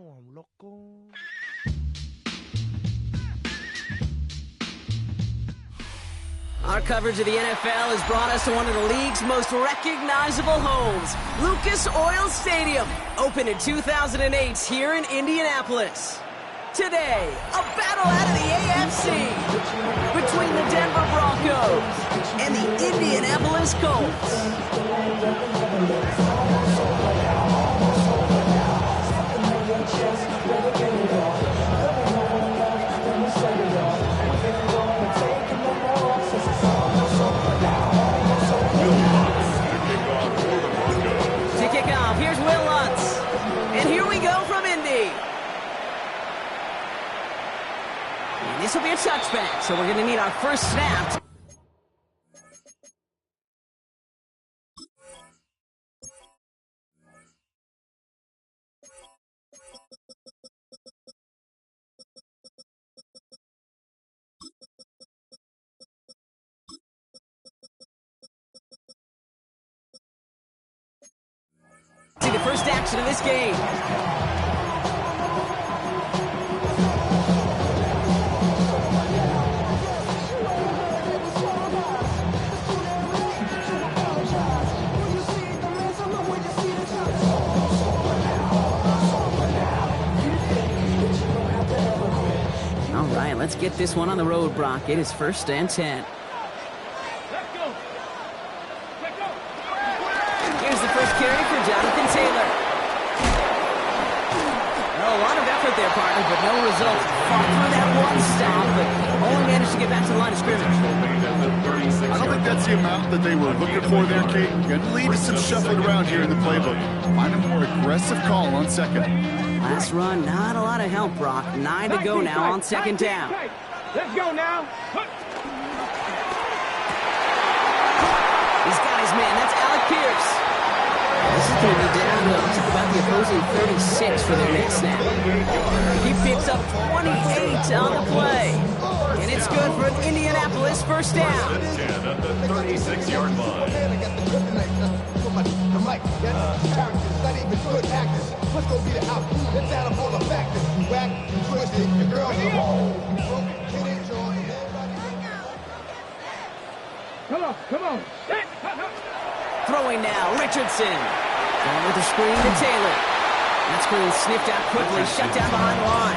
I'm loco. Our coverage of the NFL has brought us to one of the league's most recognizable homes, Lucas Oil Stadium, opened in 2008 here in Indianapolis. Today, a battle out of the AFC between the Denver Broncos and the Indianapolis Colts. To kick off, here's Will Lutz. And here we go from Indy. And this will be a touchback, so we're going to need our first snap. See the first action of this game. All right, let's get this one on the road, Brock. It is 1st and 10. Here's the first carry for Jonathan Taylor. Well, a lot of effort there, partner, but no results. Fought through that one stop, but only managed to get back to the line of scrimmage. I don't think that's the amount that they were looking for there, Kate. Going to lead to some shuffling around here in the playbook. Find a more aggressive call on second. Last run, not a lot of help, Brock. 9 to go now on 2nd down. Let's go now. He's got his man. That's Alec Pierce. This is going to be down to about the opposing 36 for their next snap. He picks up 28 on the play. And it's good for an Indianapolis first down. At the 36-yard line. Let's go be the out. Let's add up all the factors. Whack, twisted, the girls in the hole. Come on. Throwing now, Richardson. Going with the screen to Taylor. That screen sniffed out quickly, shut down behind the line.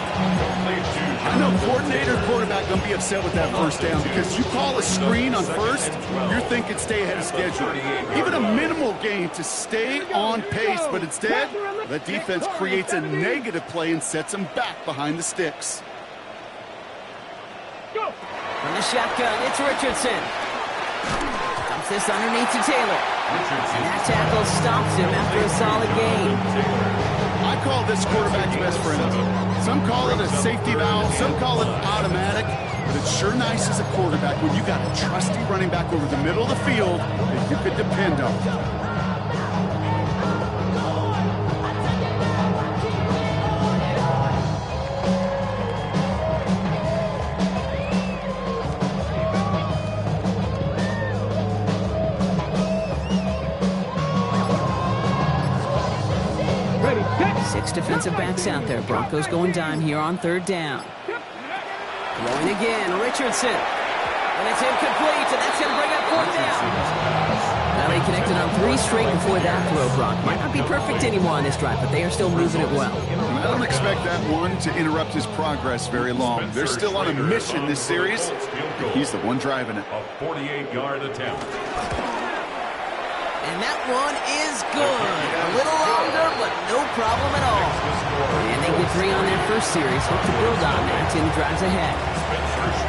I know coordinator and quarterback going to be upset with that first down because you call a screen on first, you're thinking stay ahead of schedule. Even a minimal gain to stay on pace, but instead, the defense creates a negative play and sets them back behind the sticks. From the shotgun, it's Richardson. Dumps this underneath to Taylor. And that tackle stops him after a solid gain. I call this quarterback's best friend. Some call it a safety valve, some call it automatic, but it's sure nice as a quarterback when you got a trusty running back over the middle of the field that you could depend on. Six defensive backs out there. Broncos going dime here on 3rd down. Throwing again, Richardson. And it's incomplete, and that's going to bring up 4th down. Well, he connected on 3 straight before that throw, Brock. Might not be perfect anymore on this drive, but they are still moving it well. I don't expect that one to interrupt his progress very long. They're still on a mission this series. He's the one driving it. A 48-yard attempt. And that one is good. A little longer, but no problem at all. And they get 3 on their first series. Hope to build on that in the drives ahead.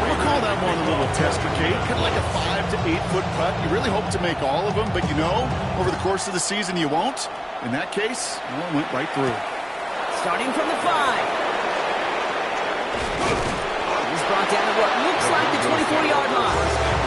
We'll call that one a little tester, Kate. Kind of like a 5 to 8 foot putt. You really hope to make all of them, but you know, over the course of the season, you won't. In that case, well, it went right through. Starting from the 5. He's brought down to what looks like the 24-yard line.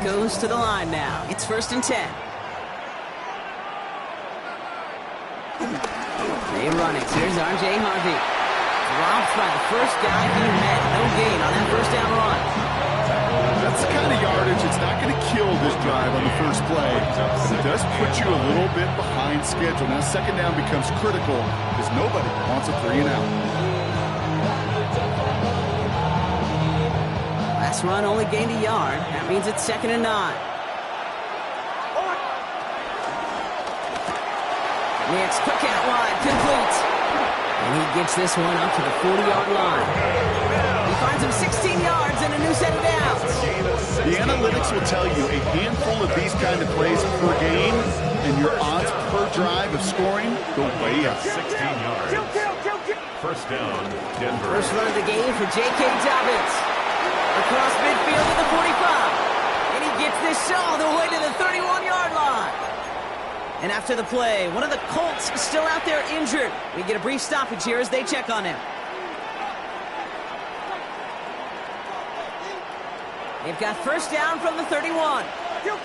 Goes to the line now. It's 1st and 10. They run it. Here's R.J. Harvey. Dropped by the first guy he met. No gain on that first down run. That's the kind of yardage. It's not going to kill this drive on the first play, but it does put you a little bit behind schedule. Now, second down becomes critical because nobody wants a 3 and out. Last run only gained a yard. That means it's 2nd and 9. Next, quick out wide, complete. And he gets this one up to the 40-yard line. He finds him 16 yards and a new set of downs. The analytics will tell you a handful of these kind of plays per game, and your odds per drive of scoring go way up. 16 yards. First down, Denver. First run of the game for J.K. Dobbins. Across midfield to the 45. And he gets this all the way to the 31-yard line. And after the play, one of the Colts still out there injured. We get a brief stoppage here as they check on him. They've got first down from the 31. Kill.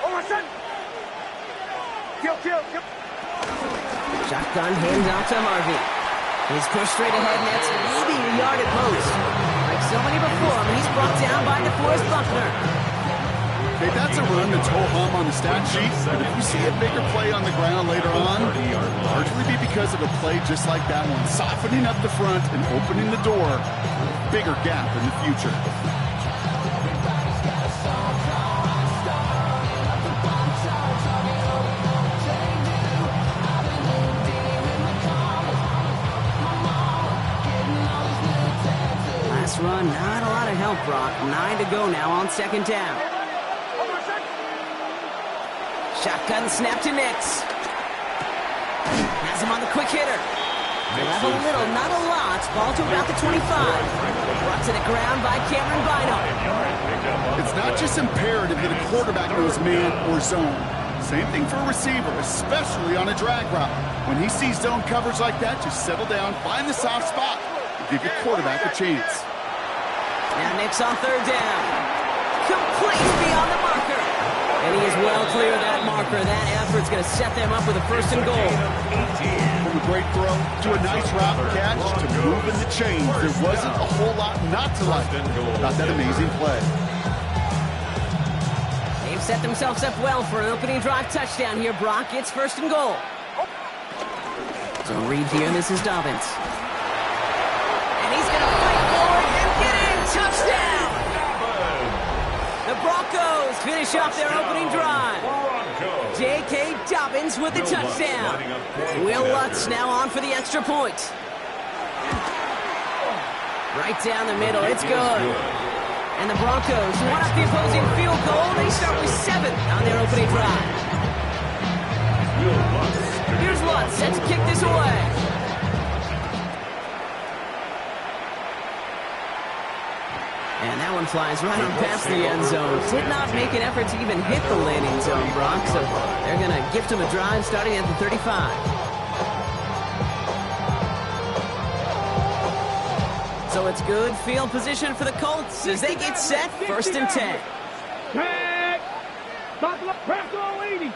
Oh, my son. Kill. Shotgun handoff to Harvey. He's pushed straight ahead, nets maybe a yard at most. Like so many before him, he's brought down by DeForest Buckner. Okay, that's a run that's ho-hum on the stat sheet, but if you see a bigger play on the ground later on, largely be because of a play just like that one, softening up the front and opening the door for a bigger gap in the future. Last run, not a lot of help, Brock. 9 to go now on second down. Shotgun snap to Nix. Has him on the quick hitter. They'll have a little, not a lot. Ball to about the 25. Brought to the ground by Cameron Bynum. It's not just imperative that a quarterback knows man or zone. Same thing for a receiver, especially on a drag route. When he sees zone coverage like that, just settle down, find the soft spot, and give your quarterback a chance. Now Nix on third down. Complete beyond the marker. And he is well clear of that marker. That effort's going to set them up with a first and goal. From a great throw to a nice route catch to moving the chains, there wasn't a whole lot not to like about that amazing play. They've set themselves up well for an opening drive touchdown here, Brock. It's first and goal. So Reed here, this is Dobbins. And he's going to fight forward and get in. Touchdown! The Broncos finish off their opening drive. J.K. Dobbins with the touchdown. Will Lutz now on for the extra point. Right down the middle, it's good. And the Broncos want up the opposing field goal. They start with 7 on their opening drive. Here's Lutz set to kick this away. And that one flies right on past the end zone. Did not make an effort to even hit the landing zone, Brock. So they're going to gift him a drive starting at the 35. So it's good field position for the Colts as they get set, first and 10. Tag. Press on leading.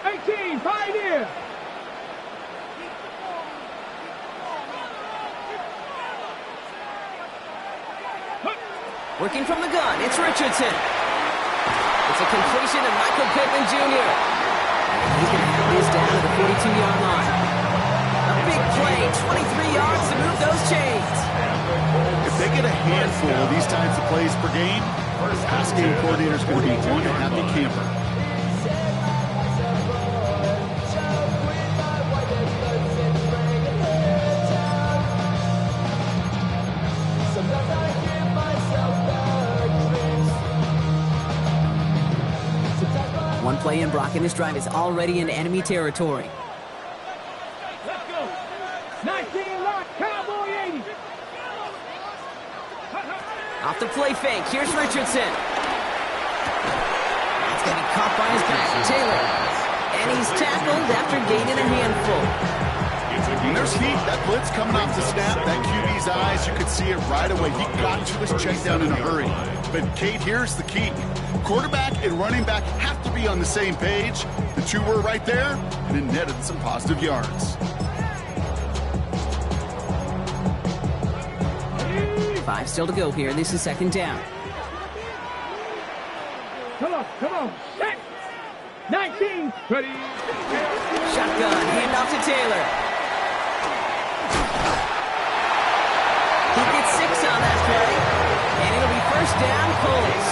18, 5 here. Working from the gun, it's Richardson. It's a completion to Michael Pittman Jr. He's going to throw this down to the 42-yard line. A big play, 23 yards to move those chains. If they get a handful of these types of plays per game, the pass game coordinator is going to be one happy camper. One play in, Brock, and this drive is already in enemy territory. Let's go. 19 lock, Cowboy 80. Off the play fake, here's Richardson. That's going to be caught by his back, Taylor. And he's tackled after gaining a handful. When there's heat, that blitz coming off the snap, that QB's eyes, you could see it right away. He got to his check down in a hurry. But, Kate, here's the key. Quarterback and running back have to be on the same page. The two were right there, and it netted some positive yards. 5 still to go here. This is 2nd down. Come on. Set. 19. Ready. Shotgun, handoff to Taylor. He gets 6 on that play. And it'll be 1st down, Colts.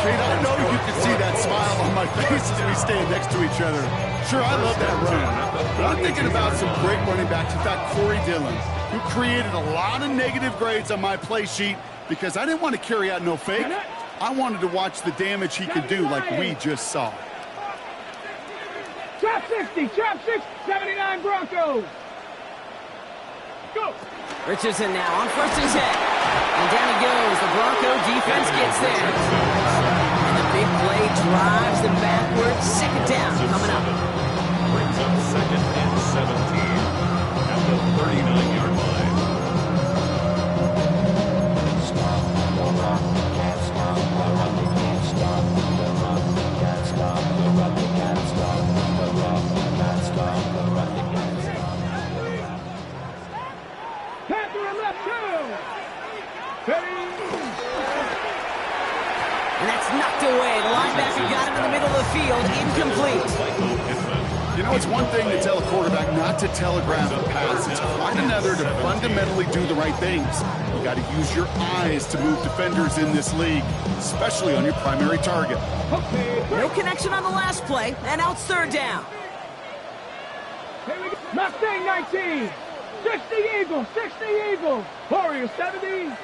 Kate, I know you can see that smile on my face as we stand next to each other. Sure, I love that run. But I'm thinking about some great running backs. In fact, Corey Dillon, who created a lot of negative grades on my play sheet because I didn't want to carry out no fake. I wanted to watch the damage he could do like we just saw. Trap 60, 79 Broncos. Go. Richardson now on 1st and 10. And down he goes. The Bronco defense gets there. And the big play drives them backwards. 2nd down coming up. Brings up 2nd and 17 at the 39-yard line. Panther and left 2. Ready. And that's knocked away. The linebacker got him in the middle of the field. Incomplete. You know, it's one thing to tell a quarterback not to telegraph a pass. It's quite another to fundamentally do the right things. You got to use your eyes to move defenders in this league, especially on your primary target. Okay. No connection on the last play, and now it's 3rd down. Here we go. Mustang 19. 60 Eagles. Warriors 70.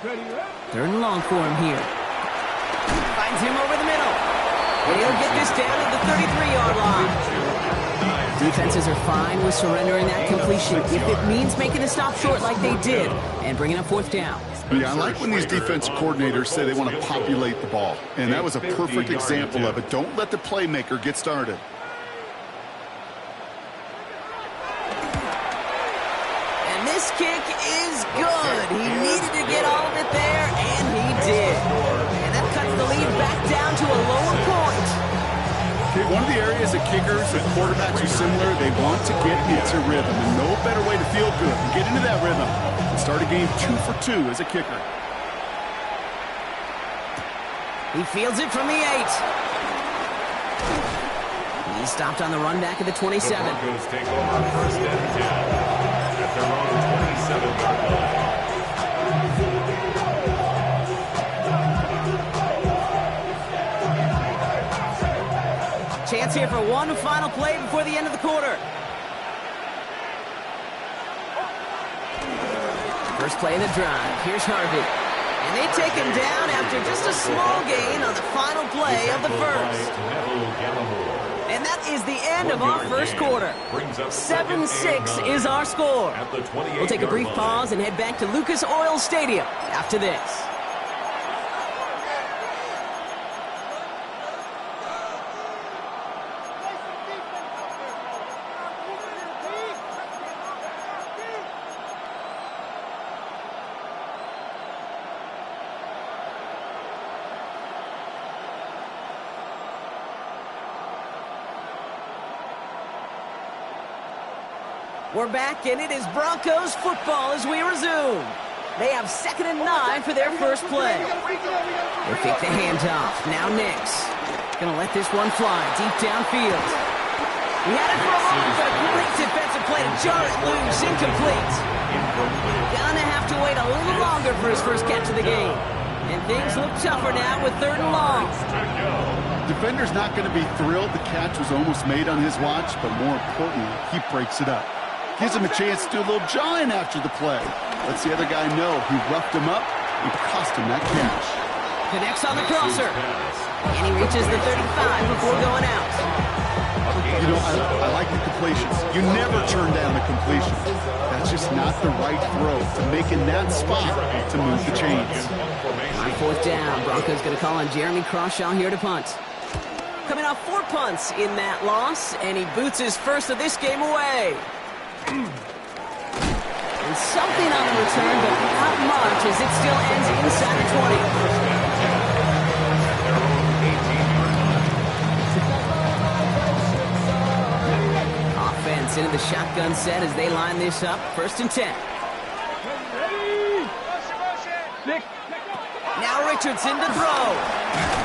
Ready, up. 3rd and long for him here. Finds him over the middle. And he'll get this down at the 33-yard line. Defenses are fine with surrendering that completion if it means making a stop short like they did and bringing up 4th down. Yeah, I like when these defensive coordinators say they want to populate the ball. And that was a perfect example of it. Don't let the playmaker get started. And this kick is good. He needed to get all of it there, and he did. And that cuts the lead back down to a lower point. Okay, one of the areas that kickers and quarterbacks are similar, they want to get into rhythm. And no better way to feel good and get into that rhythm and start a game 2 for 2 as a kicker. He fields it from the 8. He stopped on the run back at the 27. The Broncos take over 1st and 10 at their own 27-yard line. Chance here for one final play before the end of the quarter. First play of the drive. Here's Harvey. And they take him down after just a small gain on the final play of the first. And that is the end of our first quarter. 7-6 is our score. We'll take a brief pause and head back to Lucas Oil Stadium after this. We're back, and it is Broncos football as we resume. They have 2nd and 9 for their first play. They fake the handoff. Now Nix. Gonna let this one fly deep downfield. He had it for a moment, but a great defensive play to jar it loose. Incomplete. Gonna have to wait a little longer for his first catch of the game. And things look tougher now with 3rd and long. Defender's not going to be thrilled the catch was almost made on his watch, but more importantly, he breaks it up. Gives him a chance to do a little jawing after the play. Lets the other guy know he roughed him up and cost him that catch. Connects on the crosser. And he reaches the 35 before going out. You know, I like the completions. You never turn down a completion. That's just not the right throw to make in that spot to move the chains. On 4th down, Broncos going to call on Jeremy Crawshaw here to punt. Coming off 4 punts in that loss, and he boots his first of this game away. And something on the return, but not much as it still ends inside the 20. Offense into the shotgun set as they line this up. 1st and 10. Ready. 6. Now Richardson to throw.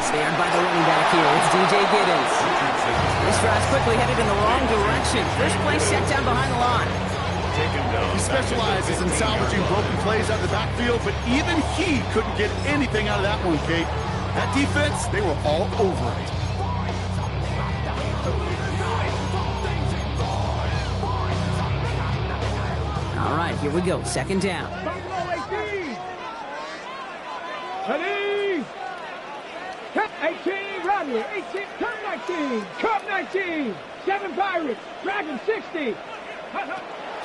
Snared by the running back here. It's DJ Giddens. This drive's quickly headed in the wrong direction. First play set down behind the line. He specializes in salvaging broken plays out of the backfield, but even he couldn't get anything out of that one, Kate. That defense, they were all over it. All right, here we go. Second down. Ready? Cut 18, Rodney. 18, cut 19. Cut 19. 7 Pirates. Dragon 60.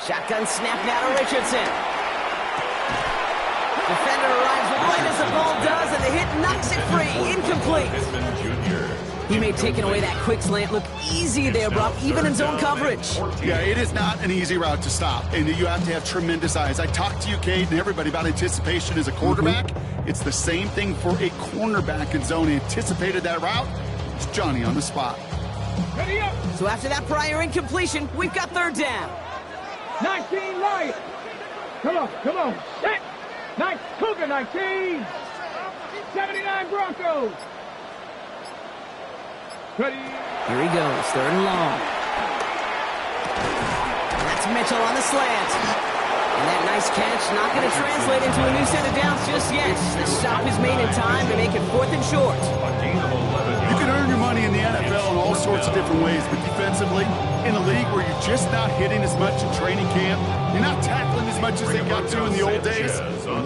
Shotgun snap now to Richardson. Defender arrives right as the ball does, and the hit knocks it free. Incomplete. He made taking away that quick slant look easy there, Brock, even in zone coverage. Yeah, it is not an easy route to stop, and you have to have tremendous eyes. I talked to you, Cade, and everybody about anticipation as a quarterback. It's the same thing for a cornerback in zone. Anticipated that route. It's Johnny on the spot. Ready up. So after that prior incompletion, we've got third down. 19 Lions. Come on. Set. Cougar 19. 79 Broncos. Ready. Here he goes, third and long. That's Mitchell on the slant. And that nice catch not going to translate into a new set of downs just yet. The stop is made in time to make it 4th and short. You can earn your money in the NFL in all sorts of different ways, but defensively, in a league where you're just not hitting as much in training camp, you're not tackling as much as they got to in the old days,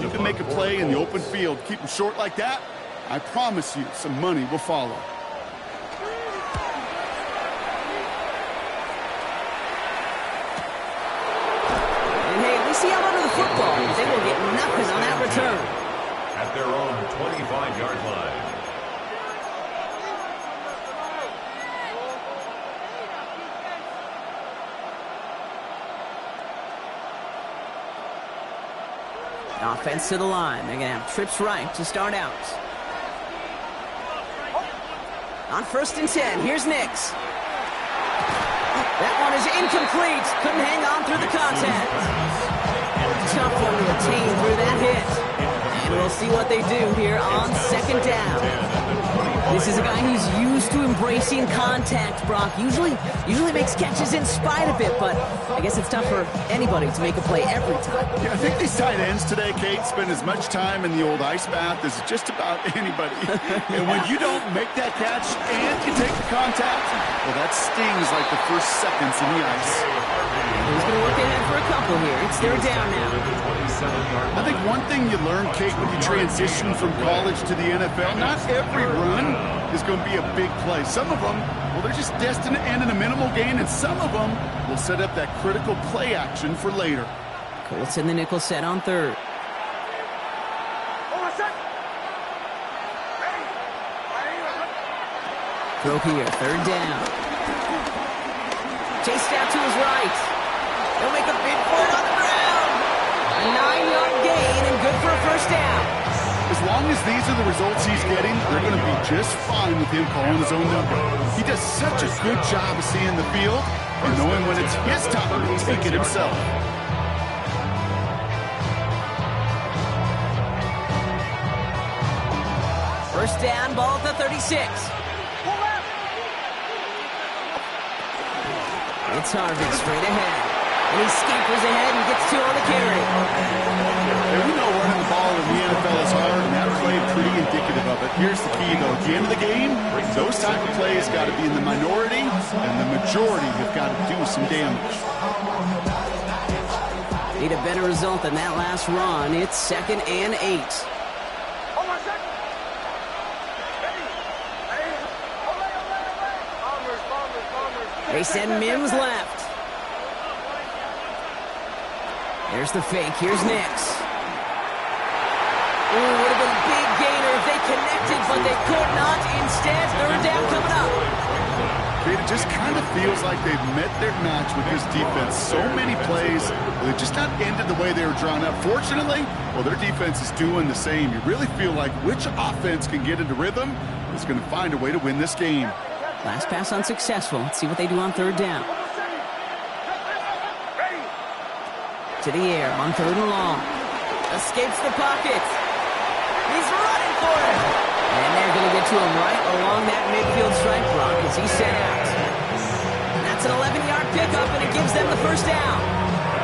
you can make a play in the open field. Keep them short like that, I promise you some money will follow. See how under the football. They will get nothing on that return. At their own 25-yard line. Offense to the line. They're going to have trips right to start out. On 1st and 10, here's Nix. That one is incomplete. Couldn't hang on through the contact. Tough one to attain through that hit. And we'll see what they do here on second down. This is a guy who's used to embracing contact, Brock. Usually makes catches in spite of it, but I guess it's tough for anybody to make a play every time. Yeah, I think these tight ends today, Kate, spend as much time in the old ice bath as just about anybody. And when you don't make that catch and you take the contact, well, that stings like the first seconds in the ice. He's going to work ahead for a couple here. It's third down now. I think one thing you learn, Kate, when you transition from college to the NFL, not every run is going to be a big play. Some of them, well, they're just destined to end in a minimal gain, and some of them will set up that critical play action for later. Colts in the nickel set on third. Throw here, third down. Chased out to his right. They'll make a big for it on the ground. A 9-yard gain and good for a first down. As long as these are the results he's getting, they're going to be just fine with him calling his own number. He does such a good job of seeing the field and knowing when it's his time to take it himself. First down, ball at the 36. It's Harvin straight ahead. And he scampers ahead and gets 2 on the carry. And we know running the ball in the NFL is hard, and that play pretty indicative of it. Here's the key, though. At the end of the game, those type of plays got to be in the minority, and the majority have got to do some damage. Need a better result than that last run. It's 2nd and 8. They send Mims left. There's the fake. Here's Nix. Ooh, would have been a big gainer if they connected, but they could not. Instead, third down coming up. It just kind of feels like they've met their match with this defense. So many plays, they just not ended the way they were drawn up. Fortunately, well, their defense is doing the same. You really feel like which offense can get into rhythm is going to find a way to win this game. Last pass unsuccessful. Let's see what they do on third down. To the air on third and long. Escapes the pocket. He's running for it. And they're going to get to him right along that midfield stripe, Brock, as he's sent out. And that's an 11-yard pickup, and it gives them the first down.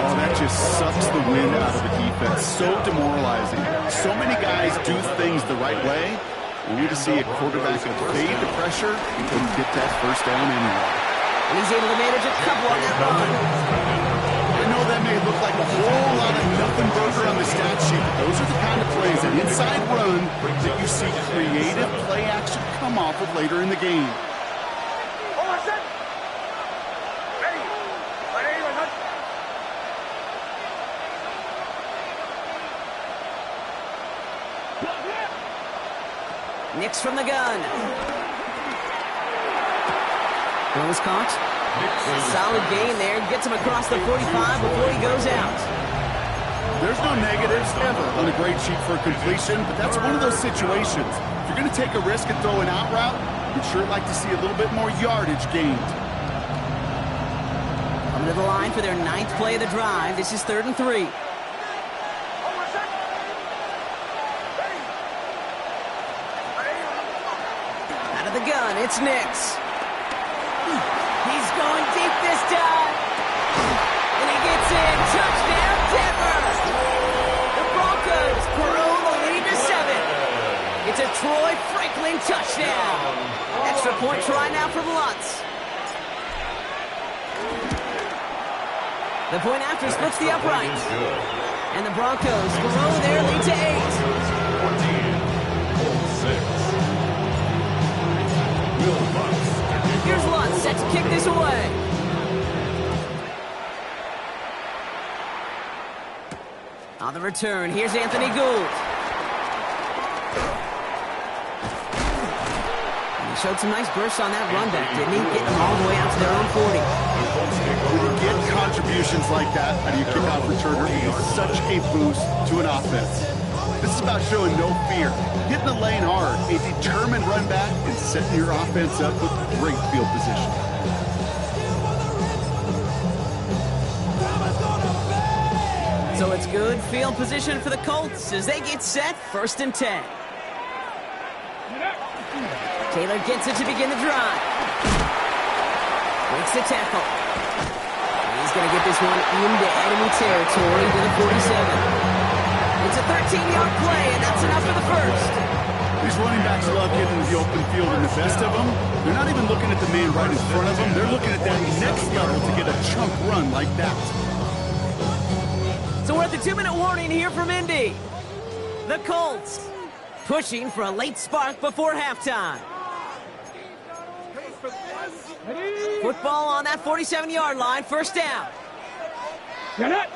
Oh, that just sucks the wind out of the defense. So demoralizing. So many guys do things the right way. We need to see a quarterback evade the pressure and couldn't get that first down anyway. And he's able to manage a couple on that run. I know that may look like a whole lot of nothing burger on the stat sheet, but those are the kind of plays, an inside run, that you see creative play action come off of later in the game. Nix from the gun. Throws caught. Solid gain there. Gets him across the 45 before he goes out. There's no negatives ever on a grade sheet for a completion, but that's one of those situations. If you're going to take a risk and throw an out route, you'd sure like to see a little bit more yardage gained. Coming to the line for their 9th play of the drive. This is 3rd and 3. Out of the gun, it's Nix. He's going deep this time. And he gets in. Touchdown, Denver. The Broncos grow the lead to 7. It's a Troy Franklin touchdown. Extra point try now from Lutz. The point after splits the upright. And the Broncos grow their lead to 8. Here's Lutz set to kick this away. On the return, here's Anthony Gould. And he showed some nice bursts on that run back, didn't he? Getting them all the way out to their own 40. When you get contributions like that out of your kickoff returner, it is such a boost to an offense. This is about showing no fear, hitting the lane hard, a determined run back, and setting your offense up with great field position. So it's good field position for the Colts as they get set, 1st and 10. Taylor gets it to begin the drive. Makes the tackle. He's going to get this one into enemy territory to the 47. It's a 13-yard play, and that's enough for the first. These running backs love getting into the open field, and the best of them, they're not even looking at the man right in front of them. They're looking at that next level to get a chunk run like that. So we're at the 2-minute warning here from Indy. The Colts pushing for a late spark before halftime. Football on that 47-yard line, 1st down. Get it.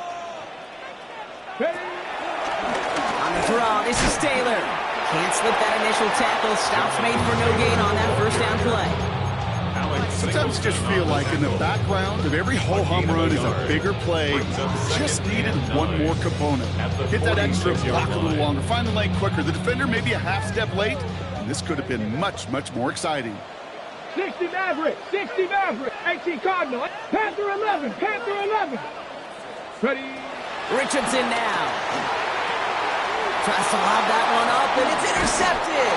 On the draw, this is Taylor. Can't slip that initial tackle. Stops made for no gain on that 1st down play. Sometimes just feel like in the background of every ho-hum run is a bigger play. Just needed one more component. Hit that extra block a little longer. Find the lane quicker. The defender maybe a half step late. And this could have been much, much more exciting. 60 Maverick, 60 Maverick, 18 Cardinal, Panther 11, Panther 11. Ready. Richardson now. Tries to lob that one up, and it's intercepted.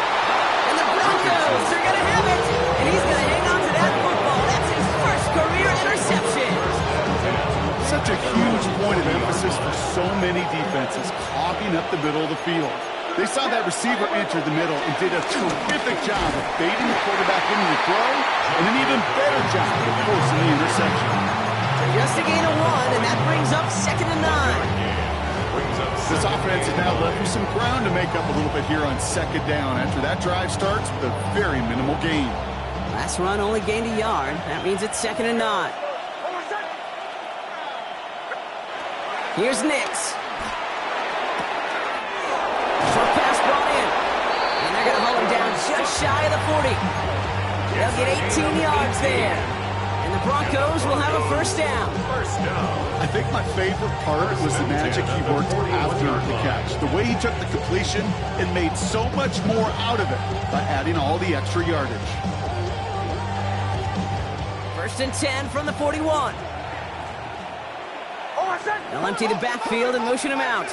And the Broncos are going to have it. And he's going to hang on to that football. That's his first career interception. Such a huge point of emphasis for so many defenses, clogging up the middle of the field. They saw that receiver enter the middle and did a terrific job of baiting the quarterback into the throw, and an even better job of forcing the interception. Just a gain of 1, and that brings up 2nd and 9. This offense is now left with some ground to make up a little bit here on 2nd down after that drive starts with a very minimal gain. Last run only gained a yard. That means it's 2nd and 9. Here's Nix. Short pass brought in. And they're going to haul him down just shy of the 40. They'll get 18 yards there. And the Broncos will have a 1st down. I think my favorite part was the magic he worked after the catch. The way he took the completion and made so much more out of it by adding all the extra yardage. 1st and 10 from the 41. They'll empty the backfield and motion him out.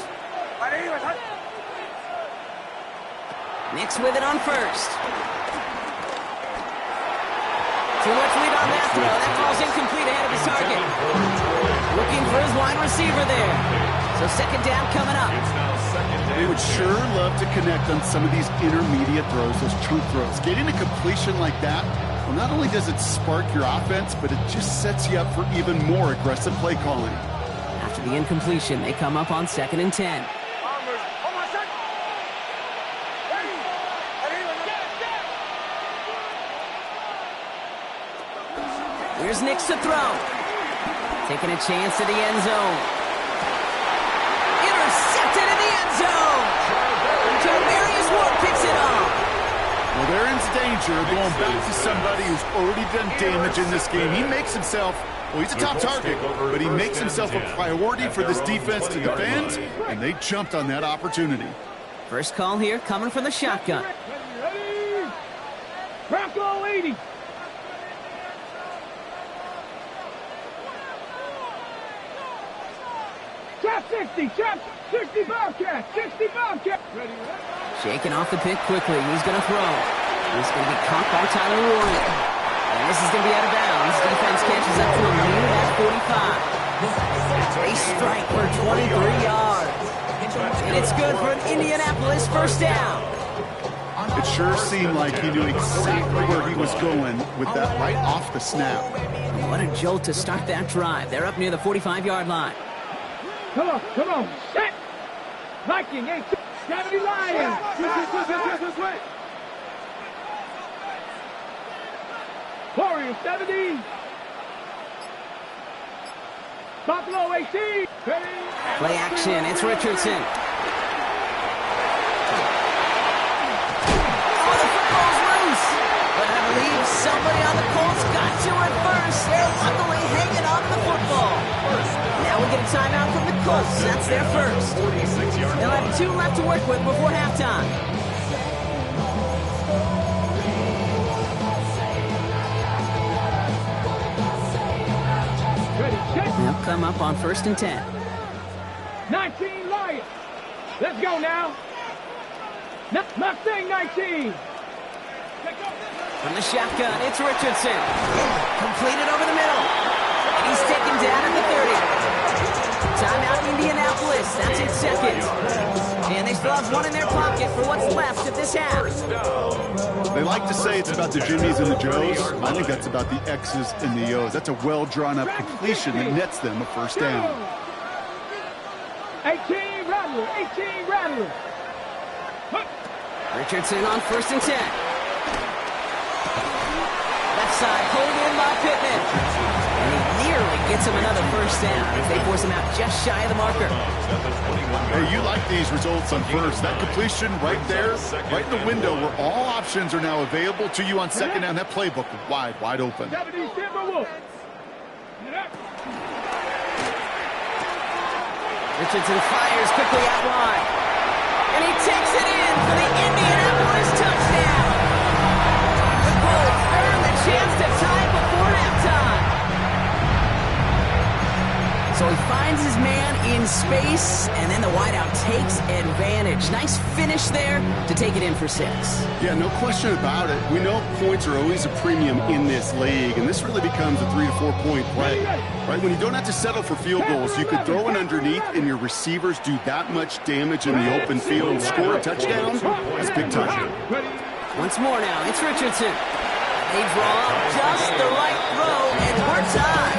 Nix with it on first. Too much lead on that throw. That ball's incomplete ahead of his target. Looking for his wide receiver there. So second down coming up. They would sure love to connect on some of these intermediate throws, those chunk throws. Getting a completion like that, well, not only does it spark your offense, but it just sets you up for even more aggressive play calling. After the incompletion, they come up on 2nd and 10. Here's Nix to throw. Taking a chance to the end zone. Intercepted in the end zone. Javarius Ward picks it up. Well, they're in danger going back to somebody who's already done damage in this game. He makes himself, well, he's a top target, but he makes himself a priority for this defense to defend, and they jumped on that opportunity. First call here coming from the shotgun. Ready? Bronco 80. Trap 60, trap 60 Bobcat, 60 Bobcat. Ready? Shaking off the pick quickly. Who's going to throw? He's going to be caught by Tyler Warren. And this is going to be out of bounds. Defense catches up to him near that 45. They strike for 23 yards. And it's good for an Indianapolis first down. It sure seemed like he knew exactly where he was going with that right off the snap. What a jolt to start that drive. They're up near the 45-yard line. Come on, set. Viking 8, 70 Lions. This way. Warriors 70. Buffalo 18. Play action. It's Richardson. Oh, the football's loose. But I believe somebody on the Colts got to it first. They're luckily hanging on to the football. Now we get a timeout from the Colts. That's their first. They'll have 2 left to work with before halftime. They'll come up on 1st and 10. 19 Lions. Let's go now. Mustang 19. From the shotgun, it's Richardson. Completed over the middle. And he's taken down at the 30. Timeout Indianapolis. That's its second. And they still have 1 in their pocket for what's left of this half. They like to say it's about the Jimmies and the Joes. I think that's about the X's and the O's. That's a well-drawn-up completion that nets them a first down. 18 Rattler. 18 Rattler. Richardson on 1st and 10. Left side pulled in by Pittman. And he nearly gets him another first down as they force him out just shy of the marker. Hey, you like these results on first. That completion right there, right in the window where all options are now available to you on second down. That playbook wide open. 70 Timberwolves. Richardson fires quickly out wide. And he takes it in for the Indianapolis touchdown. The Colts earn the chance to tie before halftime. So he finds his man in space, and then the wideout takes advantage. Nice finish there to take it in for 6. Yeah, no question about it. We know points are always a premium in this league, and this really becomes a 3 to 4 point play. Right? When you don't have to settle for field goals, you could throw it underneath, and your receivers do that much damage in the open field and score a touchdown. That's big time. Once more now, it's Richardson. They draw up just the right throw, and we're tied.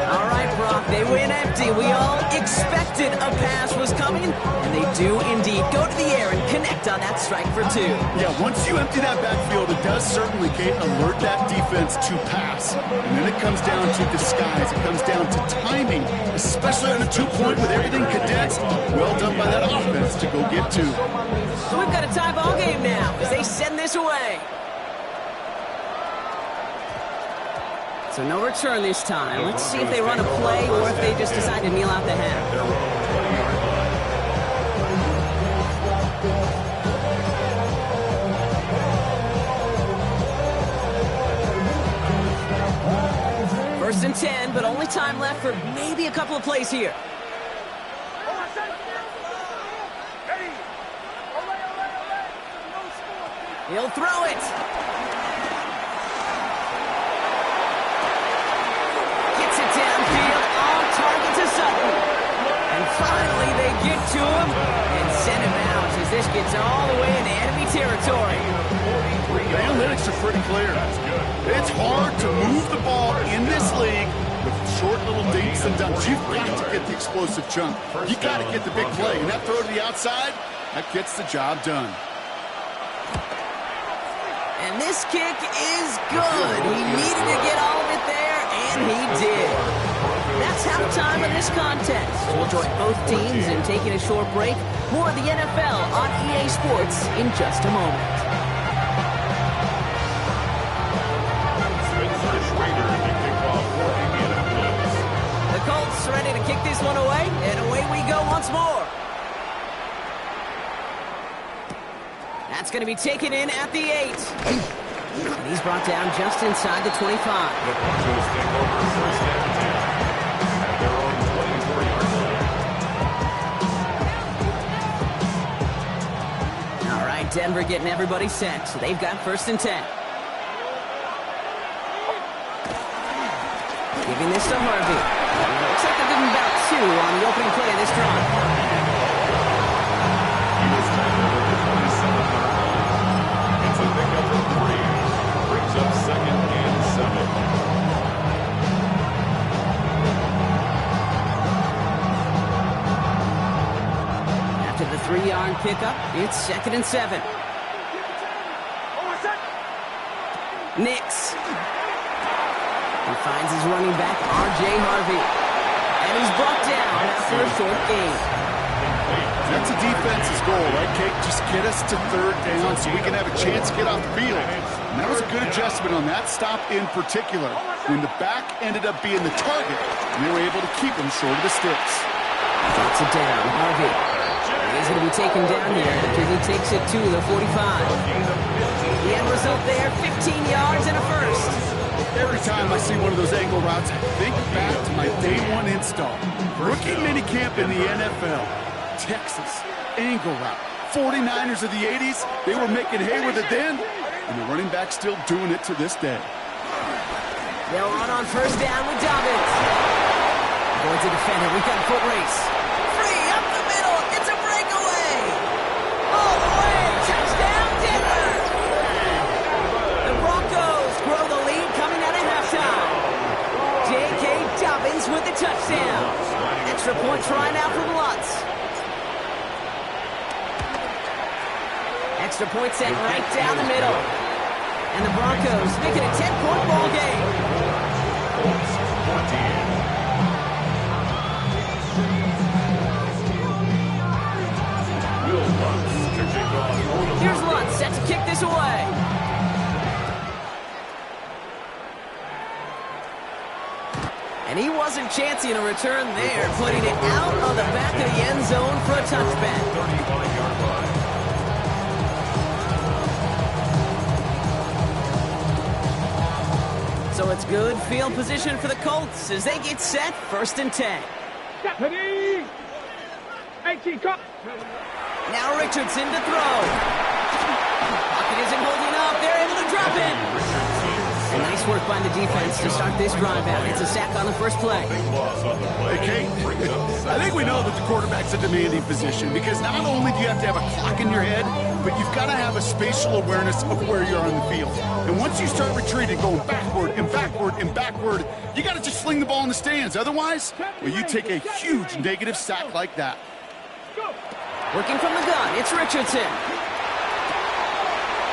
All right, Brock, they win empty. We all expected a pass was coming, and they do indeed go to the air and connect on that strike for 2. Yeah, once you empty that backfield, it does certainly alert that defense to pass. And then it comes down to disguise. It comes down to timing, especially on a 2-point with everything condensed. Well done by that offense to go get 2. So we've got a tie ball game now as they send this away. So no return this time. Let's see if they run a play or if they just decide to kneel out the half. First and 10, but only time left for maybe a couple of plays here. He'll throw it. Gets it downfield, on target to Sutton. And finally they get to him and send him out as this gets all the way into enemy territory. The analytics are pretty clear. It's hard to move the ball in this league with short little dinks and dunks. You've got to get the explosive chunk. You got to get the big play. And that throw to the outside, that gets the job done. And this kick is good. He needed to get all of it there, and he did. That's halftime of this contest. We'll join both teams in taking a short break. More of the NFL on EA Sports in just a moment. The Colts ready to kick this one away, and away we go once more. That's going to be taken in at the 8. And he's brought down just inside the 25. The Broncos take over first and 10 at their own 24-yard line. All right, Denver getting everybody set. So they've got first and 10. Giving this to Harvey. Looks like they're giving about 2 on the opening play of this drive. He was tackled at the 27-yard line. It's a pickup of 3. Brings up second and 7. After the 3-yard pickup, it's second and 7. Nix. He finds his running back, R.J. Harvey. And he's brought down after a short gain. That's a defense's goal, right, Kate? Just get us to third down so we can have a chance to get off the field. And that was a good adjustment on that stop in particular, when the back ended up being the target, and they were able to keep him short of the sticks. Gets it down, Harvey. He's going to be taken down here after he takes it to the 45. The end result there, 15 yards and a first. Every time I see one of those angle routes, I think back to my day one install. Rookie minicamp in the NFL. Texas, angle route. 49ers of the 80s, they were making hay with it then, and the running back's still doing it to this day. They'll run on first down with Dobbins. Going to defend it, we've got a foot race. Free, up the middle, it's a breakaway. All the way, touchdown Denver. The Broncos grow the lead coming out of halftime. J.K. Dobbins with the touchdown. Extra point try now from Lutz. Extra point set right down the middle. And the Broncos make it a 10-point ball game. Here's Lutz set to kick this away. And he wasn't chancing a return there, putting it out of the back of the end zone for a touchback. 35-yard line. So it's good field position for the Colts as they get set, first and 10. Stephanie! 18 cut. Now Richardson to throw. Pocket isn't holding up. They're able to drop it. And nice work by the defense to start this drive out. It's a sack on the first play. Hey, Kate, I think we know that the quarterback's a demanding position because not only do you have to have a clock in your head, but you've got to have a spatial awareness of where you are on the field. And once you start retreating, going backward and backward and backward, you got to just fling the ball in the stands. Otherwise, well, you take a huge negative sack like that. Working from the gun, it's Richardson.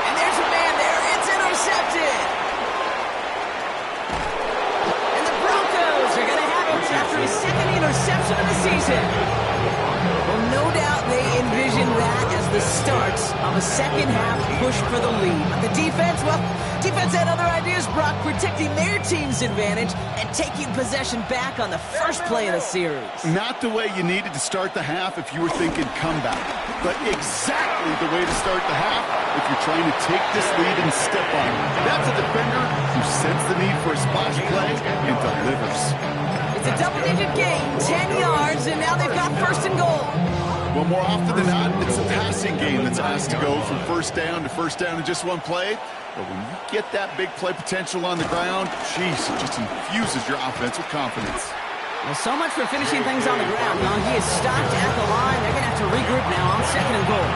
And there's a man there. It's intercepted. And the Broncos are going to have it after his second interception of the season. Well, no doubt they envisioned that as the start of a second-half push for the lead. But the defense, well, defense had other ideas, Brock, protecting their team's advantage and taking possession back on the first play of the series. Not the way you needed to start the half if you were thinking comeback, but exactly the way to start the half if you're trying to take this lead and step on it. That's a defender who senses the need for a splash play and delivers. It's a double-digit gain, 10 yards, and now they've got first and goal. Well, more often than not, it's a passing game that's asked to go from first down in just one play. But when you get that big play potential on the ground, geez, it just infuses your offense with confidence. Well, so much for finishing things on the ground, huh? He is stopped at the line. They're going to have to regroup now on 2nd and goal.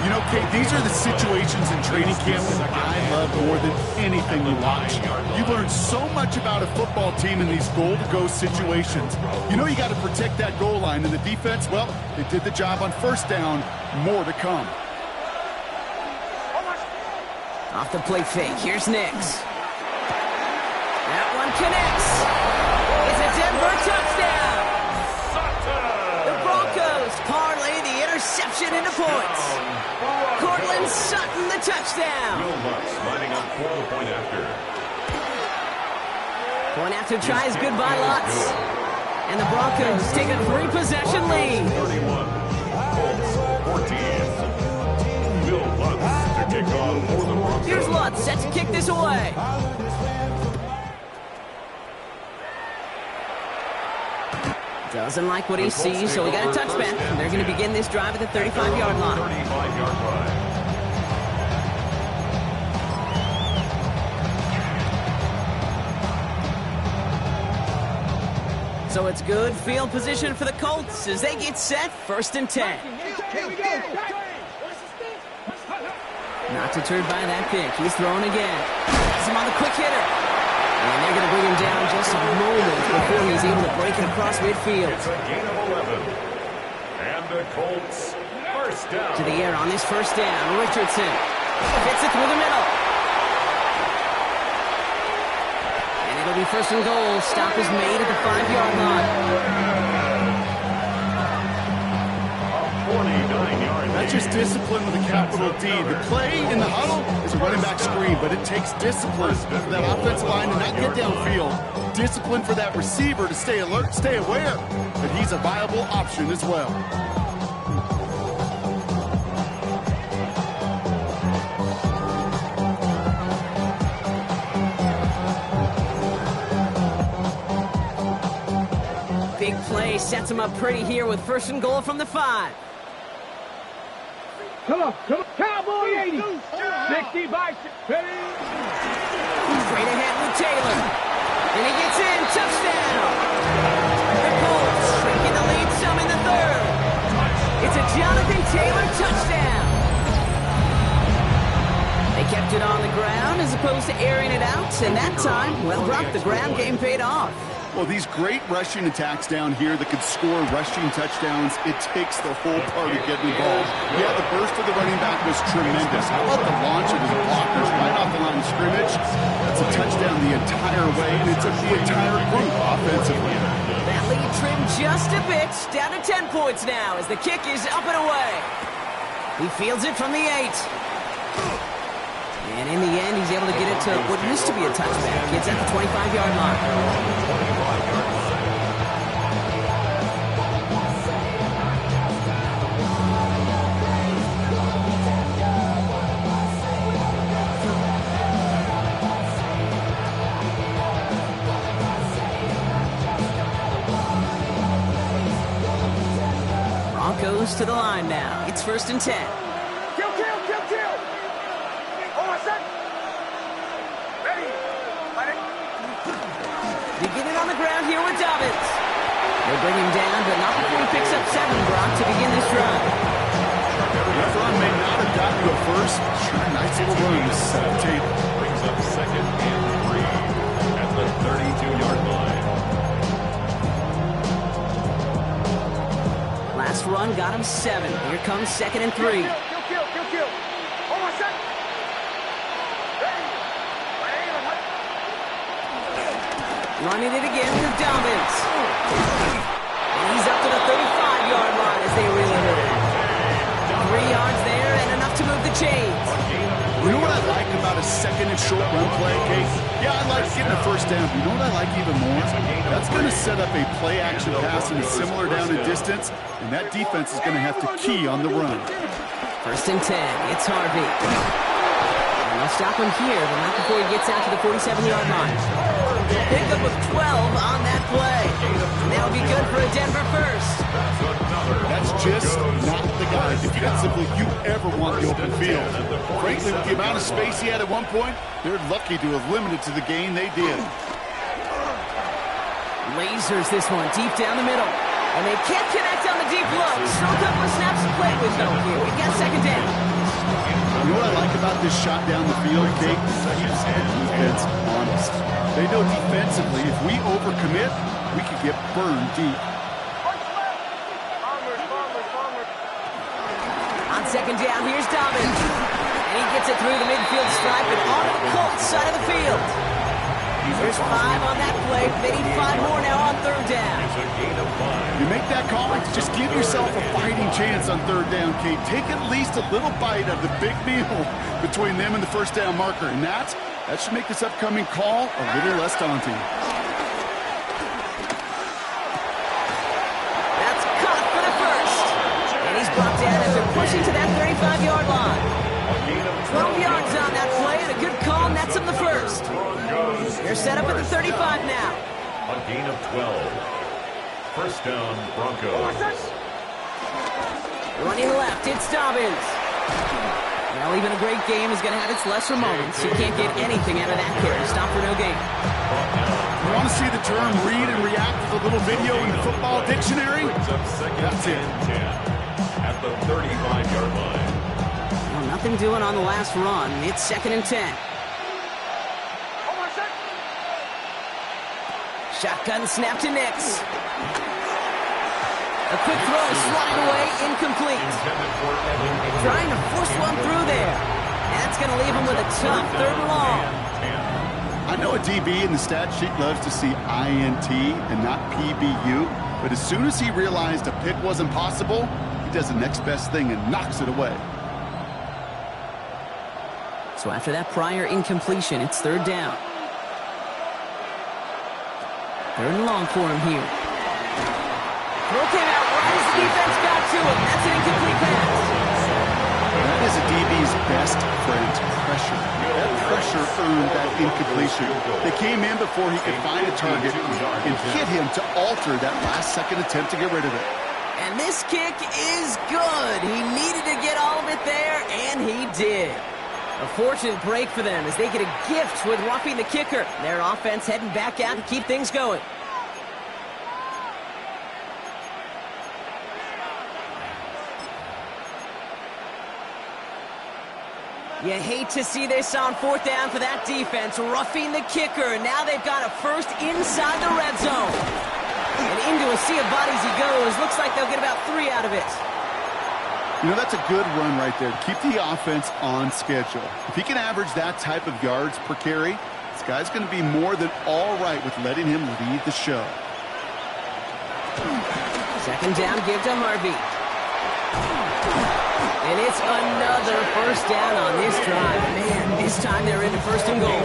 You know, Kate, these are the situations in training camp that I love more than anything to watch. You learn so much about a football team in these goal-to-go situations. You know you got to protect that goal line, and the defense, well, they did the job on first down. More to come. Off the play fake, here's Nix. That one connects. It's a Denver touchdown. The Broncos parlay the interception into points. Cortland Sutton, the touchdown. Will Lutz lining up for the point after. Point after tries good by Lutz. And the Broncos take a 3-possession lead. 31, Colts 14. Will Lutz to kick off for the Broncos. Here's Lutz, set to kick this away. Doesn't like what he sees, so we got a touchback. They're going to begin this drive at the 35-yard line. 35-yard line. So it's good field position for the Colts as they get set, 1st and 10. Not deterred by that pick. He's throwing again. Has him on the quick hitter. And they're going to bring him down just a moment before he's able to break it across midfield. It's a gain of 11. And the Colts first down. To the air on this first down. Richardson gets it through the middle. And it'll be 1st and goal. Stop is made at the 5-yard line. 49-yard. That's just discipline with a capital D. The play in the huddle is a running back screen, but it takes discipline for that offensive line to not get downfield. Discipline for that receiver to stay alert, stay aware that he's a viable option as well. Big play sets him up pretty here with 1st and goal from the 5. Come on. Cowboy 80. 60 by 50. Straight ahead with Taylor. And he gets in. Touchdown. The Colts shrinking the lead some in the 3rd. It's a Jonathan Taylor touchdown. They kept it on the ground as opposed to airing it out. And that time, well, Brock, the ground game paid off. Well, these great rushing attacks down here that could score rushing touchdowns, it takes the whole party getting involved. Yeah, the burst of the running back was tremendous. How about the launch of his blockers right off the line of scrimmage? That's a touchdown the entire way, and it's a the entire group offensively. That lead trimmed just a bit, down to 10 points now as the kick is up and away. He fields it from the 8. And in the end, he's able to get it to what used to be a touchback. It's at the 25-yard line. Broncos to the line now. It's 1st and 10. Kill. Beginning on the ground here with Dobbins. They bring him down, but not before he picks up 7, Brock, to begin this drive. That run may not have gotten to a first. Sure, nice little run to set the table. Brings up 2nd and 3 at the 32-yard line. Last run got him 7. Here comes 2nd and 3. Kill. Hold on a second. Running it again with Dobbins. And he's up to the 35-yard line as they reel it in. 3 yards there and enough to move the chains. You know what I like about a 2nd and short run play, Kate? Yeah, I like getting a first down. You know what I like even more? That's going to set up a play-action pass in a similar down and distance, and that defense is going to have to key on the run. 1st and 10. It's Harvey. And they'll stop him here, but not before he gets out to the 47-yard line. Pick up of 12 on that play. That'll be good for a Denver first. That's just not the guy defensively you ever want the open field. Frankly, with the amount of space he had at one point, they're lucky to have limited to the gain they did. Lasers this one deep down the middle. And they can't connect on the deep look. Still a couple of snaps to play with though here. We got second down. You know what I like about this shot down the field, Kate? Keeps the defense honest. They know defensively if we overcommit, we could get burned deep. On second down, here's Dobbins. And he gets it through the midfield stripe and on the Colts side of the field. There's 5 on that play. They need 5 more now on third down. You make that call, just give yourself a fighting chance on third down, Kate. Take at least a little bite of the big meal between them and the first down marker. And that should make this upcoming call a little less daunting. That's caught for the first. And he's brought down after pushing to that 35-yard line. 12 yards on that play and a good call nets him the first. They're set up at the 35 now. A gain of 12. First down, Broncos. Running left, it's Dobbins. Well, even a great game is going to have its lesser moments. You can't get anything out of that carry. Stop for no gain. You want to see the term read and react with a little video in the football dictionary? That's it. At the 35-yard line. Well, nothing doing on the last run. It's second and 10. Shotgun snap to Nix. A quick throw slotted away, incomplete. Trying to force one through there. That's going to leave him with a tough third and long. I know a DB in the stat sheet loves to see INT and not PBU, but as soon as he realized a pick wasn't possible, he does the next best thing and knocks it away. So after that prior incompletion, it's third down. Third and long for him here. Throw came out right as the defense got to him. That's an incomplete pass. That is a DB's best friend, pressure. That pressure earned that incompletion. They came in before he could find a target and hit him to alter that last-second attempt to get rid of it. And this kick is good. He needed to get all of it there, and he did. A fortunate break for them as they get a gift with roughing the kicker. Their offense heading back out to keep things going. You hate to see this on fourth down for that defense, roughing the kicker. Now they've got a first inside the red zone. And into a sea of bodies he goes. Looks like they'll get about 3 out of it. You know, that's a good run right there. Keep the offense on schedule. If he can average that type of yards per carry, this guy's going to be more than all right with letting him lead the show. Second down, give to Harvey. And it's another first down on this drive. Man, this time they're into first and goal.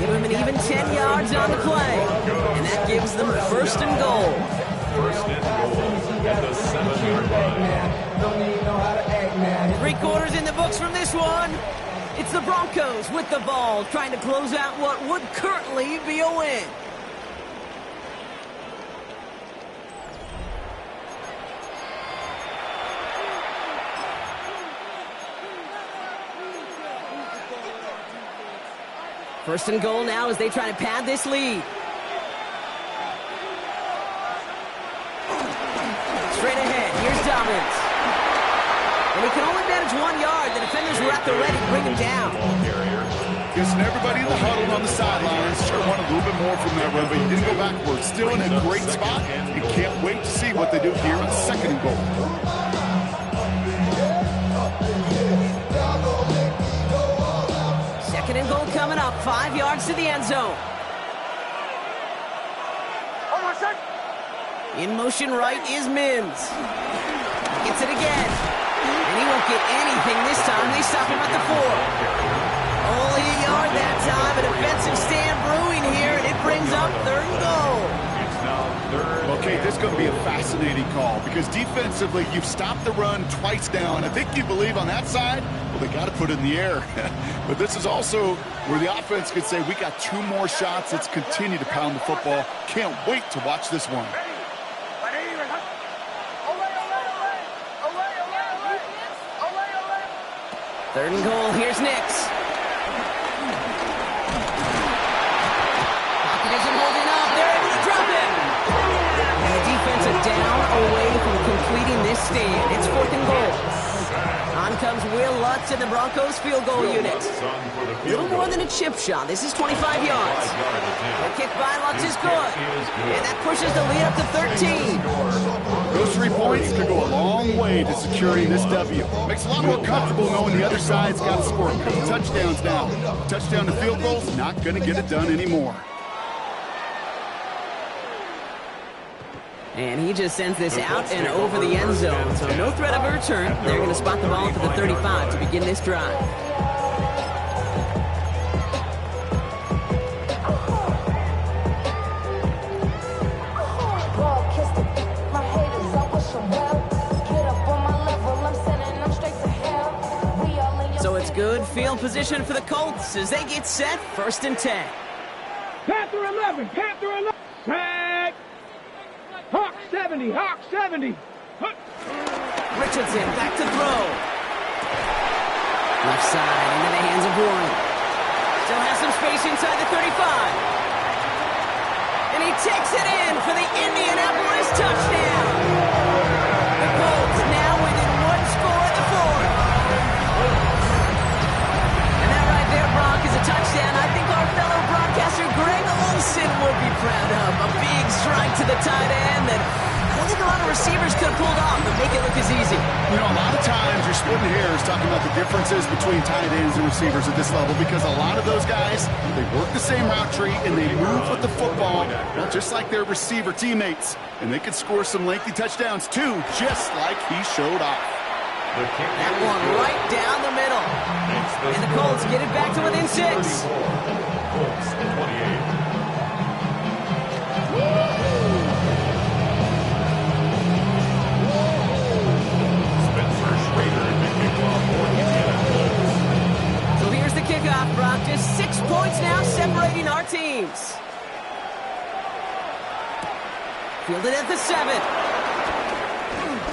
Give them an even 10 yards on the play. And that gives them first and goal. First and goal at the 7-yard line. 3 quarters in the books from this one. It's the Broncos with the ball, trying to close out what would currently be a win. First and goal now as they try to pad this lead. Straight ahead, here's Dobbins. And he can only manage 1 yard. The defenders were at the ready to bring him down. Guessing everybody in the huddle on the sidelines sure want a little bit more from that run, but he didn't go backwards. Still in a great spot. You can't wait to see what they do here on second and goal. Second and goal coming up. 5 yards to the end zone. In motion right is Mims. Gets it again. And he won't get anything this time. They stop him at the 4. Only a yard that time. A defensive stand brewing here, and it brings up third and goal. It's now third. Okay, this is going to be a fascinating call because defensively, you've stopped the run twice now, and I think you believe on that side Well, they got to put it in the air. But this is also where the offense could say, we got 2 more shots. Let's continue to pound the football. Can't wait to watch this one. Third and goal. Here's Nix. Pocket isn't holding up. They're able to drop him. And the defense is down away from completing this stand. It's 4th and goal. On comes Will Lutz in the Broncos field goal unit. A little more than a chip shot. This is 25 yards. The kick by Lutz is good. And that pushes the lead up to 13. Those 3 points could go a long way to securing this W. Makes it a lot more comfortable knowing the other side's got to score a couple touchdowns now. Touchdown to field goals, not going to get it done anymore. And he just sends this out and over the end zone. So no threat of a return. They're going to spot the ball for the 35 to begin this drive. So it's good field position for the Colts as they get set. 1st and 10. Panther 11, Panther 11. Sack. Hawk 70, Hawk 70. Richardson back to throw. Left side into the hands of Warren. Still has some space inside the 35. And he takes it in for the Indianapolis touchdown. The Colts now within 1 score at the 4th. And that right there, Brock, is a touchdown I think our fellow broadcaster Greg Olsen would be proud of. A big strike to the tight end that I don't think a lot of receivers could have pulled off and make it look as easy. You know, a lot of times you're splitting hairs talking about the differences between tight ends and receivers at this level because a lot of those guys, they work the same route tree and they move with the football, well, just like their receiver teammates. And they could score some lengthy touchdowns too, just like he showed off. That one right down the middle. And the Colts get it back to within 6. Colts 28. So here's the kickoff, Brock. Just 6 points now separating our teams. Fielded at the 7.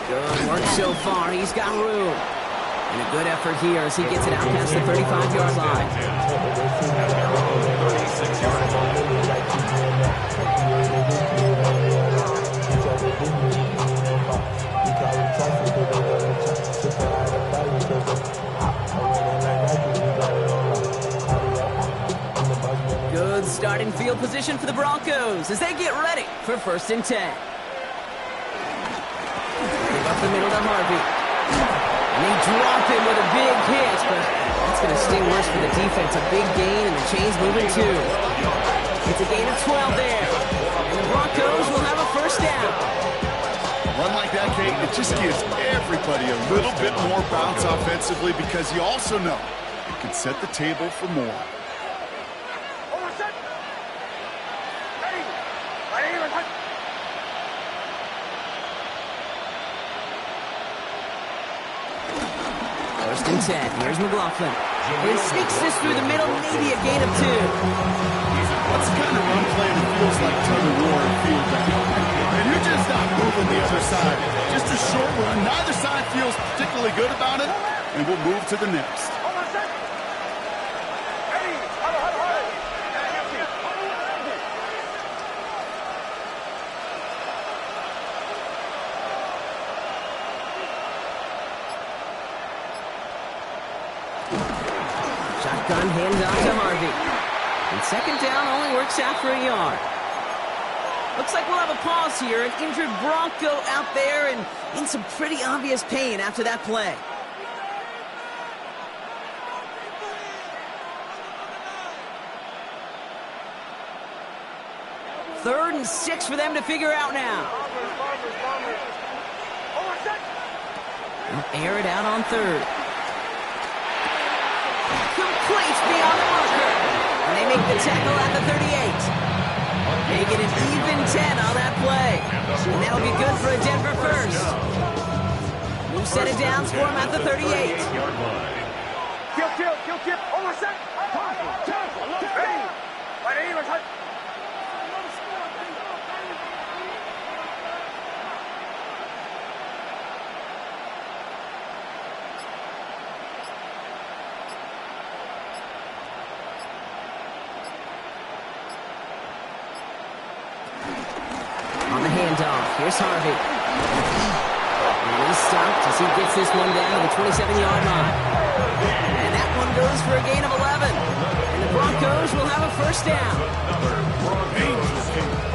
Good work so far. He's got room. And a good effort here as he gets it out past the 35-yard line. 36-yard line. Good starting field position for the Broncos as they get ready for 1st and 10. Give up the middle to Harvey. And they drop him with a big hit, but that's going to stay worse for the defense. A big gain, and the chain's moving too. It's a gain of 12 there. And the Broncos will have a 1st down. A run like that, Kate, it just gives everybody a little bit more bounce offensively because you also know it can set the table for more. First and 10. Here's McLaughlin. He sneaks this through the middle, maybe a gain of 2. That's the kind of run play that feels like tug of war in field down. And you're just not moving the other side. Just a short run. Neither side feels particularly good about it, and we'll move to the next. Shotgun handoff to Harvey. And 2nd down only works out for a yard. Looks like we'll have a pause here. An injured Bronco out there and in some pretty obvious pain after that play. Third and 6 for them to figure out now. They'll air it out on 3rd. Complete beyond the marker. And they make the tackle at the 38. Making it even 10 on that play. And that'll be good for a Denver 1st. New set of downs for him at the 38. On the handoff, here's Harvey. And he's stopped as he gets this one down to the 27-yard line. And that one goes for a gain of 11. And the Broncos will have a first down.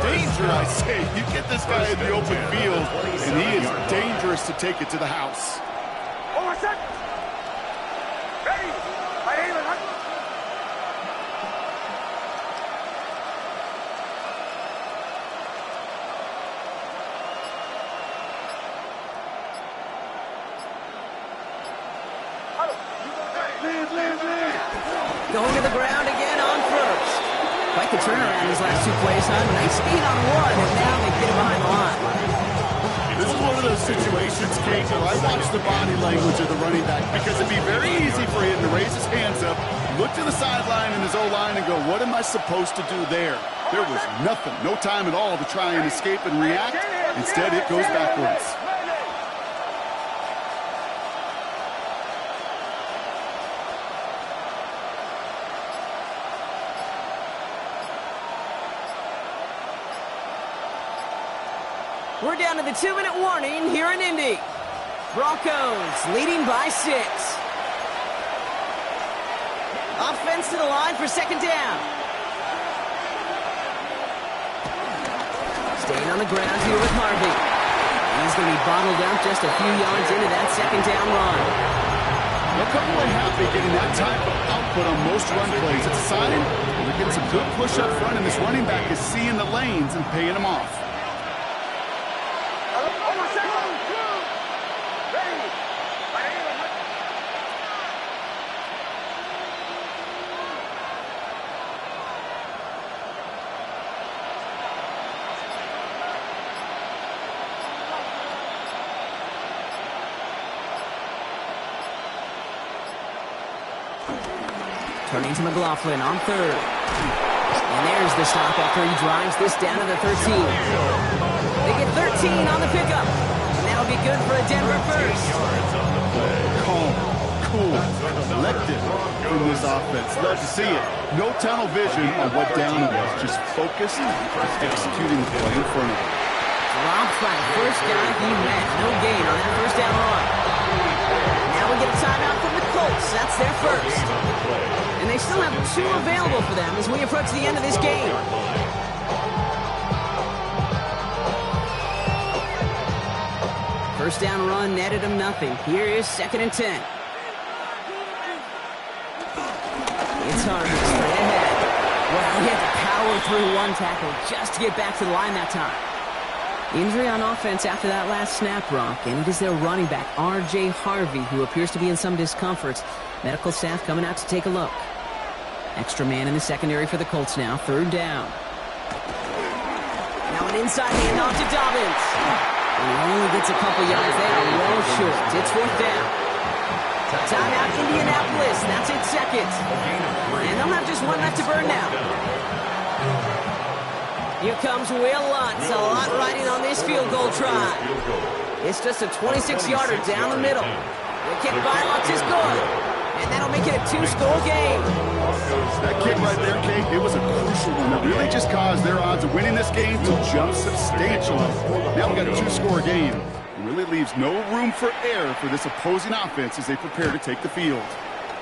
Danger, I say. You get this guy in the open field, and he is dangerous to take it to the house. Going to the ground again on first. Quite the turnaround these last two plays, huh? Nice gain on one, and now they get him behind the line. This is one of those situations, Kate, where I watch the body language of the running back because it'd be very easy for him to raise his hands up, look to the sideline in his O-line and go, what am I supposed to do there? There was nothing, no time at all to try and escape and react. Instead, it goes backwards. We're down to the 2-minute warning here in Indy. Broncos leading by 6. Offense to the line for second down. Staying on the ground here with Harvey. He's going to be bottled up just a few yards into that second down run. They'll come away happy getting that type of output on most run plays. It's a sign they're getting some good push up front, and this running back is seeing the lanes and paying them off. Turning to McLaughlin on third. And there's the stop after he drives this down to the 13. They get 13 on the pickup. And that'll be good for a Denver first. Calm, cool, collected from this offense. Love to see it. No tunnel vision on what down it was. Just focused, executing the play in front of him. Dropped by the first guy he met. No gain on that first down run. Now we get a timeout from the Colts. That's their first. And they still have 2 available for them as we approach the end of this game. First down run netted him nothing. Here is 2nd and 10. It's Harvey straight ahead. Well, he had to power through one tackle just to get back to the line that time. Injury on offense after that last snap, Brock, and it is their running back, R.J. Harvey, who appears to be in some discomfort. Medical staff coming out to take a look. Extra man in the secondary for the Colts now. 3rd down. Now an inside handoff to Dobbins. And he only gets a couple yards there, well short. It's 4th down. Timeout Indianapolis. That's its 2nd. And they'll have just 1 left to burn now. Here comes Will Lutz. A lot riding on this field goal try. It's just a 26-yarder down the middle. The kick by Lutz is good. And that'll make it a 2-score game. That kick right there, Kate, it was a crucial one. It really just caused their odds of winning this game to jump substantially. Now we got a 2-score game. It really leaves no room for error for this opposing offense as they prepare to take the field.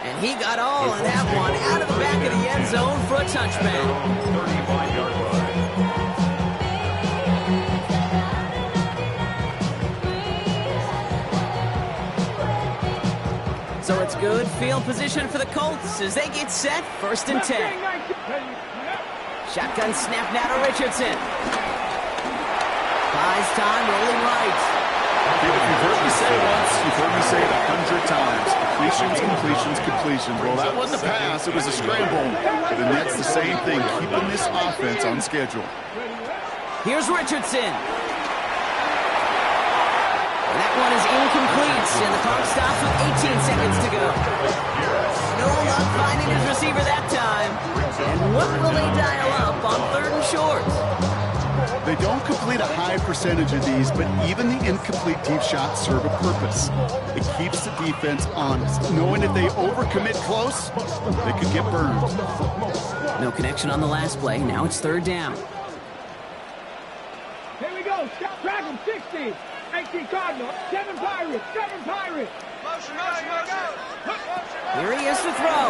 And he got all of that one out of the back of the end zone for a touchback. 35-yard line. So it's good field position for the Colts as they get set. 1st and 10. Shotgun snap now to Richardson. Buys time, rolling right. If you've heard me say it once, you've heard me say it 100 times. Completions, completions, completions. Well, that wasn't a pass. It was a scramble. The Nets the same thing, keeping this offense on schedule. Here's Richardson. That one is incomplete, and the clock stops with 18 seconds to go. No luck finding his receiver that time. And what will they dial up on 3rd and short? They don't complete a high percentage of these, but even the incomplete deep shots serve a purpose. It keeps the defense honest, knowing if they overcommit close, they could get burned. No connection on the last play. Now it's 3rd down. Here we go. Stop track him. 60. 18 Cardinal. 7 Pirates. 7 Pirates. Here he is to throw.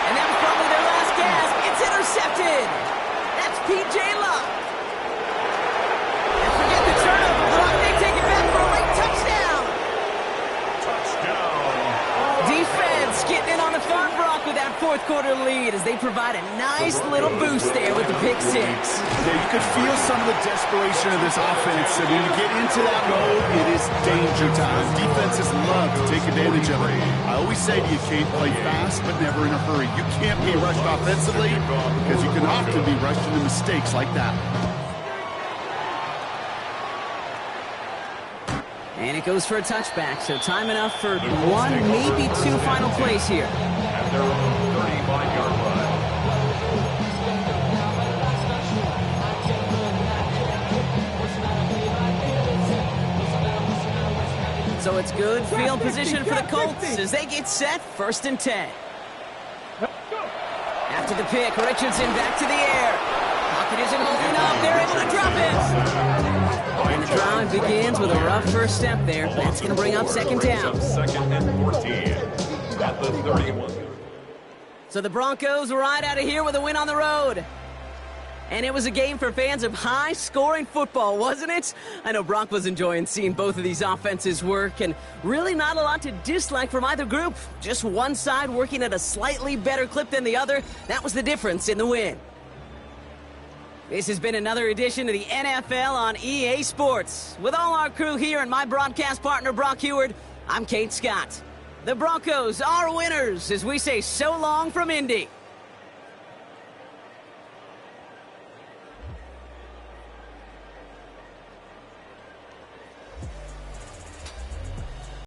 And that was probably their last gasp. It's intercepted. That's P.J. Locke. And forget the turnover block. They take it back for a late touchdown. Defense getting in on the farm block with that 4th quarter lead as they provide a nice little boost there with the pick 6. Yeah, you could feel some of the desperation of this offense, and when you get into that mode, it is danger time. Defenses love to take advantage of it. I always say to you, Kate, play fast but never in a hurry. You can't be rushed offensively because you can often be rushed into mistakes like that. And it goes for a touchback, so time enough for 1, maybe 2 final plays here. At their own 35-yard line. So it's good field position for the Colts as they get set 1st and 10. After the pick, Richardson back to the air. Pocket isn't holding up. They're able to drop it. And the drive begins with a rough first step there. That's going to bring up 2nd down. 2nd and 14 at the 31. So the Broncos ride out of here with a win on the road. And it was a game for fans of high-scoring football, wasn't it? I know Brock was enjoying seeing both of these offenses work, and really not a lot to dislike from either group. Just one side working at a slightly better clip than the other. That was the difference in the win. This has been another edition of the NFL on EA Sports. With all our crew here and my broadcast partner, Brock Heward, I'm Kate Scott. The Broncos are winners as we say so long from Indy.